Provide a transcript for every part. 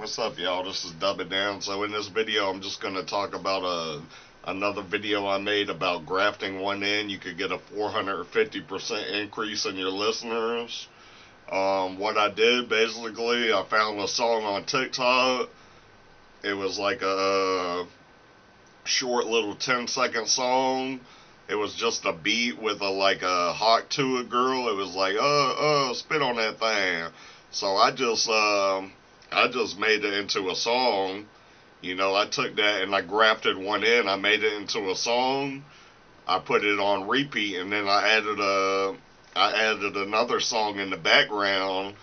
What's up, y'all? This is Dubitdown. So in this video, I'm just going to talk about another video I made about grafting one in. You could get a 450% increase in your listeners. What I did, basically, I found a song on TikTok. It was like a short little 10-second song. It was just a beat with a hawk to it girl. It was like, spit on that thing. So I just made it into a song. You know, I took that and I grafted one in. I made it into a song. I put it on repeat, and then I added another song in the background,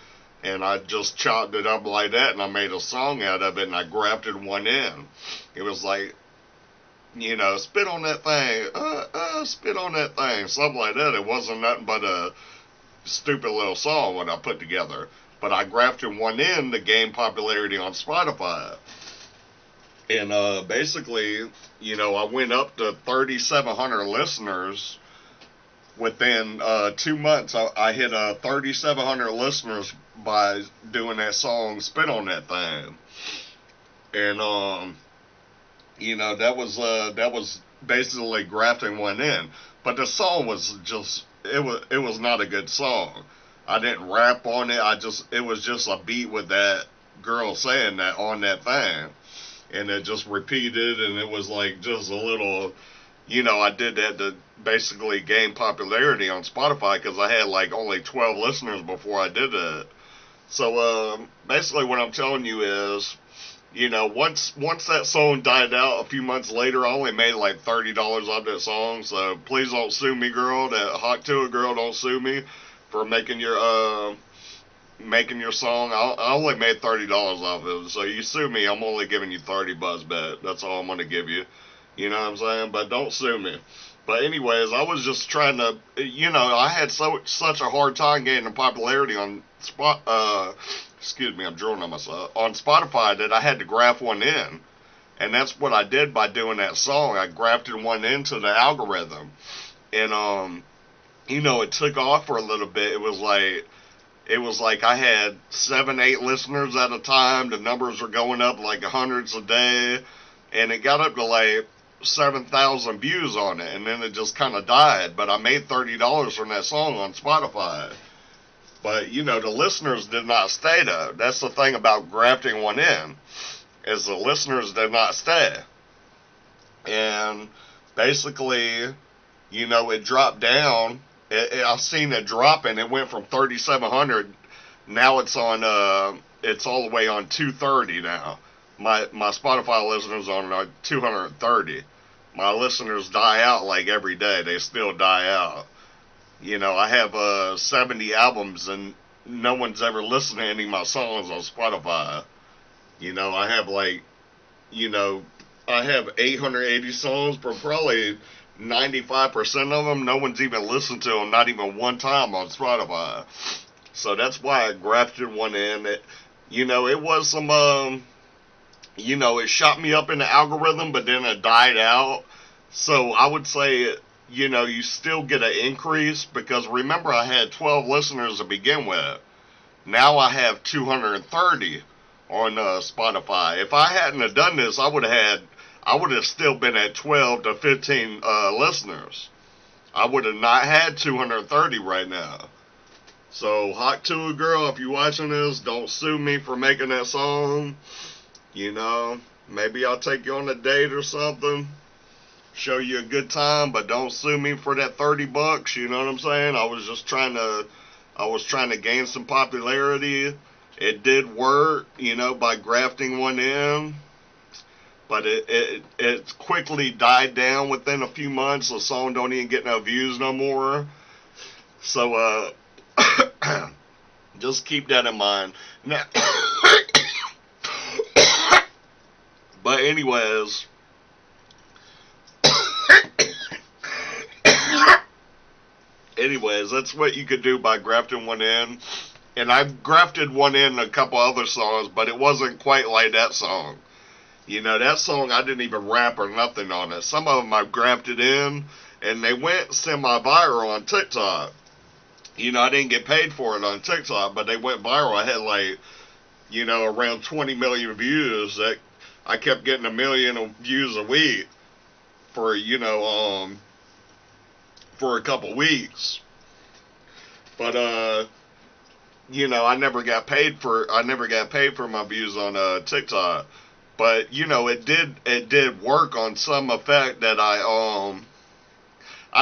and I just chopped it up like that, and I made a song out of it, and I grafted one in. It was like, you know, spit on that thing, spit on that thing, something like that. It wasn't nothing but a stupid little song what I put together. But I grafted one in to gain popularity on Spotify. And basically, you know, I went up to 3,700 listeners within 2 months. I hit 3,700 listeners by doing that song, Spit on That Thing. And, you know, that was basically grafting one in. But the song was just, it was not a good song. I didn't rap on it. It was just a beat with that girl saying that on that thing. And it just repeated, and it was like just a little, you know, I did that to basically gain popularity on Spotify because I had like only 12 listeners before I did it. So, basically what I'm telling you is, you know, once that song died out a few months later, I only made like $30 off that song. So please don't sue me, girl. That hot to a girl, don't sue me for making your song. I only made $30 off of it. So you sue me, I'm only giving you $30 back. That's all I'm gonna give you. You know what I'm saying? But don't sue me. But anyways, I was just trying to, you know, I had such a hard time gaining popularity on excuse me, I'm drawing on myself, on Spotify, that I had to graft one in. And that's what I did by doing that song. I grafted one into the algorithm. And, you know, it took off for a little bit. It was like I had 7-8 listeners at a time. The numbers were going up like hundreds a day. And it got up to like 7,000 views on it. And then it just kind of died. But I made $30 from that song on Spotify. But, you know, the listeners did not stay, though. That's the thing about grafting one in, is the listeners did not stay. And basically, you know, it dropped down. I've seen it dropping. It went from 3,700. Now it's on, it's all the way on 230 now. My Spotify listeners are on 230. My listeners die out like every day. They still die out. You know, I have 70 albums, and no one's ever listened to any of my songs on Spotify. You know, I have like, you know, I have 880 songs, but probably 95% of them, no one's even listened to them, not even one time on Spotify. So that's why I grafted one in. You know, it was some, you know, it shot me up in the algorithm, but then it died out. So I would say, you know, you still get an increase, because remember, I had 12 listeners to begin with. Now I have 230 on Spotify. If I hadn't have done this, I would have still been at 12 to 15 listeners. I would have not had 230 right now. So, hot to a girl, if you're watching this, don't sue me for making that song. You know, maybe I'll take you on a date or something. Show you a good time, but don't sue me for that $30. You know what I'm saying? I was trying to gain some popularity. It did work, you know, by grafting one in, but it quickly died down within a few months. The song don't even get no views no more. So just keep that in mind. Now, but anyways. Anyways, that's what you could do by grafting one in. And I've grafted one in a couple other songs, but it wasn't quite like that song. You know, that song, I didn't even rap or nothing on it. Some of them I've grafted in, and they went semi-viral on TikTok. You know, I didn't get paid for it on TikTok, but they went viral. I had like you know, around 20 million views. That I kept getting 1 million views a week for, for a couple weeks. But I never got paid for my views on TikTok. But it did work on some effect that I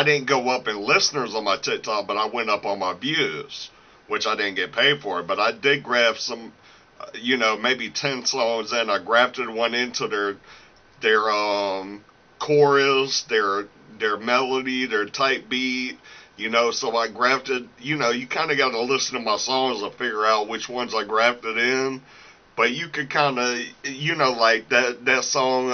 didn't go up in listeners on my TikTok, but I went up on my views, which I didn't get paid for. But I did graft some, maybe 10 songs in. I grafted one into their chorus, their melody, their type beat. So I grafted, you kind of got to listen to my songs to figure out which ones I grafted in. But you could kind of, like that song,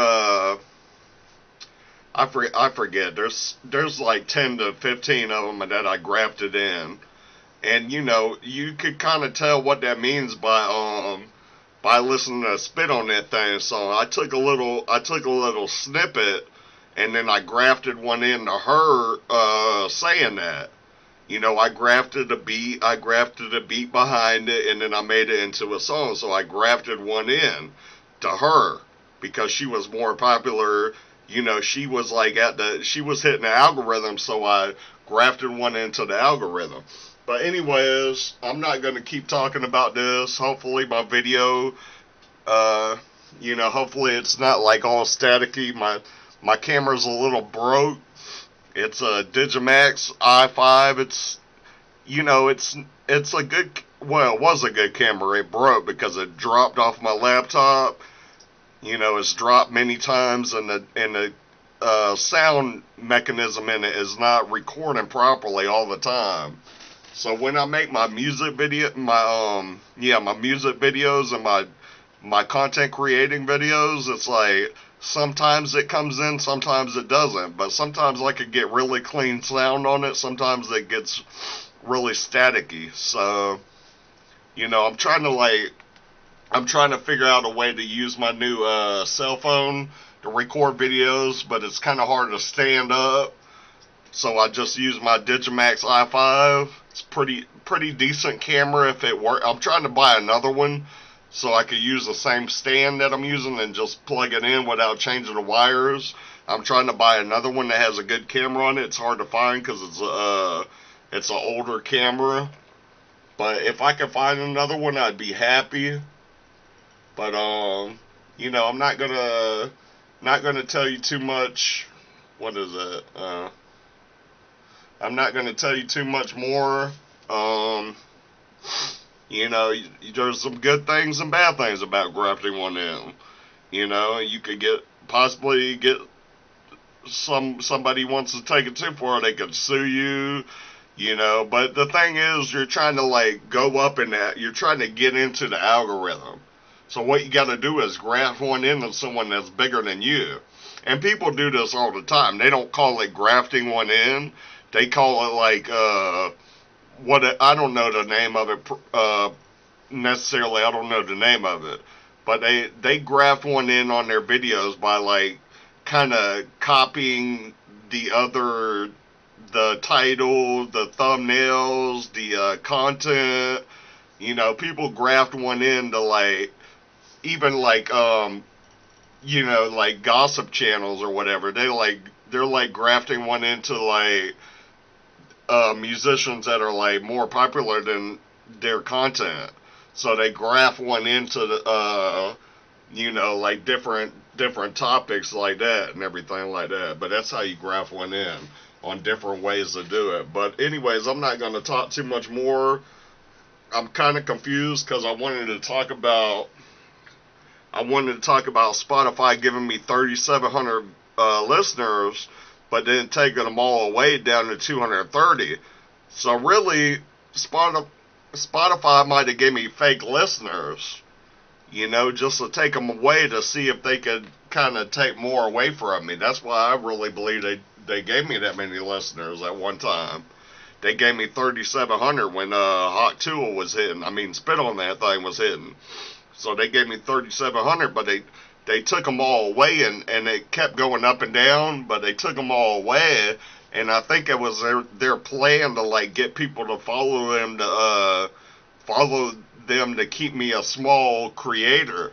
I forget. There's like 10 to 15 of them that I grafted in. And, you could kind of tell what that means by listening to Spit on That Thing song. I took a little snippet, and then I grafted one into her saying that. I grafted a beat behind it, and then I made it into a song. So I grafted one in to her because she was more popular. She was she was hitting the algorithm, so I grafted one into the algorithm. But anyways, I'm not going to keep talking about this. Hopefully my video, hopefully it's not like all staticky. My camera's a little broke. It's a Digimax i5. It's a good, well, it was a good camera. It broke because it dropped off my laptop. It's dropped many times, and the sound mechanism in it is not recording properly all the time. So when I make my music my music videos and my content creating videos, it's like sometimes it comes in, sometimes it doesn't. But sometimes I could get really clean sound on it. Sometimes it gets really staticky. So, I'm trying to figure out a way to use my new cell phone to record videos, but it's kind of hard to stand up. So I just use my Digimax i5. It's pretty decent camera if it works. I'm trying to buy another one so I could use the same stand that I'm using and just plug it in without changing the wires. I'm trying to buy another one that has a good camera on it. It's hard to find because it's an older camera. But if I could find another one, I'd be happy. But I'm not gonna tell you too much. What is it? I'm not gonna tell you too much more. There's some good things and bad things about grafting one in. You could possibly get somebody wants to take it too far, they could sue you. But the thing is, you're trying to go up in that. You're trying to get into the algorithm. So what you got to do is graft one into someone that's bigger than you. And people do this all the time. They don't call it grafting one in. They call it I don't know the name of it necessarily. I don't know the name of it. But they graft one in on their videos by kind of copying the title, the thumbnails, the content. People graft one into even gossip channels or whatever. They're grafting one into musicians that are more popular than their content. So they graft one into the different topics like that and everything like that. But that's how you graft one in, on different ways to do it. But anyways, I'm not going to talk too much more. I'm kind of confused because I wanted to talk about Spotify giving me 3,700 listeners, but then taking them all away down to 230. So really, Spotify might have gave me fake listeners, just to take them away to see if they could kind of take more away from me. That's why I really believe they gave me that many listeners at one time. They gave me 3,700 when Hot Tool was hitting. I mean, Spit on That Thing was hitting. So they gave me 3,700, but they took them all away, and it kept going up and down, but they took them all away, and I think it was their plan to get people to follow them to keep me a small creator,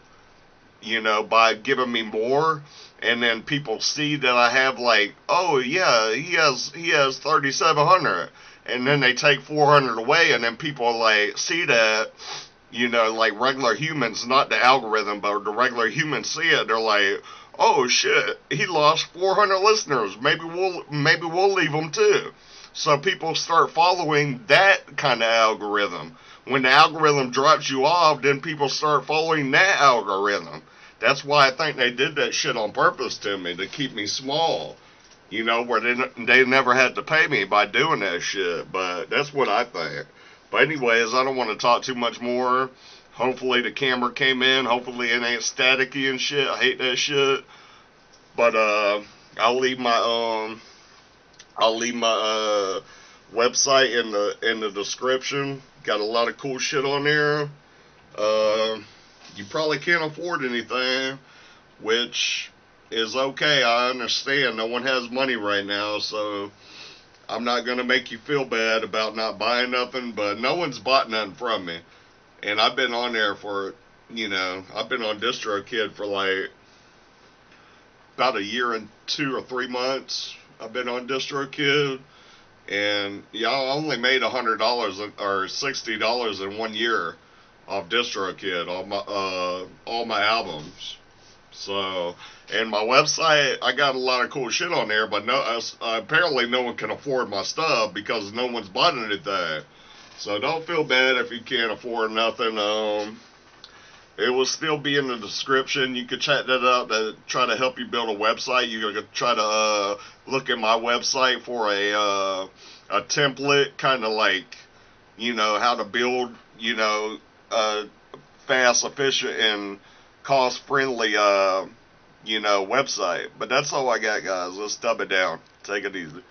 you know, by giving me more. And then people see that I have like, oh yeah, he has 3,700, and then they take 400 away, and then people like see that, you know, like regular humans, not the algorithm, but the regular humans see it. They're like, oh shit, he lost 400 listeners. Maybe we'll leave him too. So people start following that kind of algorithm. When the algorithm drops you off, then people start following that algorithm. That's why I think they did that shit on purpose to me, to keep me small. You know, where they never had to pay me by doing that shit. But that's what I think. But anyways, I don't want to talk too much more. Hopefully the camera came in. Hopefully it ain't staticky and shit. I hate that shit. But I'll leave my website in the description. Got a lot of cool shit on there. You probably can't afford anything, which is okay. I understand. No one has money right now, so I'm not gonna make you feel bad about not buying nothing. But no one's bought nothing from me, and I've been on there for, you know, I've been on DistroKid for like about a year and 2 or 3 months. I've been on DistroKid, and y'all only made $100 or $60 in 1 year off DistroKid, all my albums. So, and my website, I got a lot of cool shit on there, but apparently no one can afford my stuff because no one's bought anything. So don't feel bad if you can't afford nothing. It will still be in the description. You can check that out to try to help you build a website. You can try to look at my website for a template, kind of like, you know, how to build, you know, a fast, efficient, and cost-friendly, you know, website. But that's all I got, guys. Let's dub it down. Take it easy.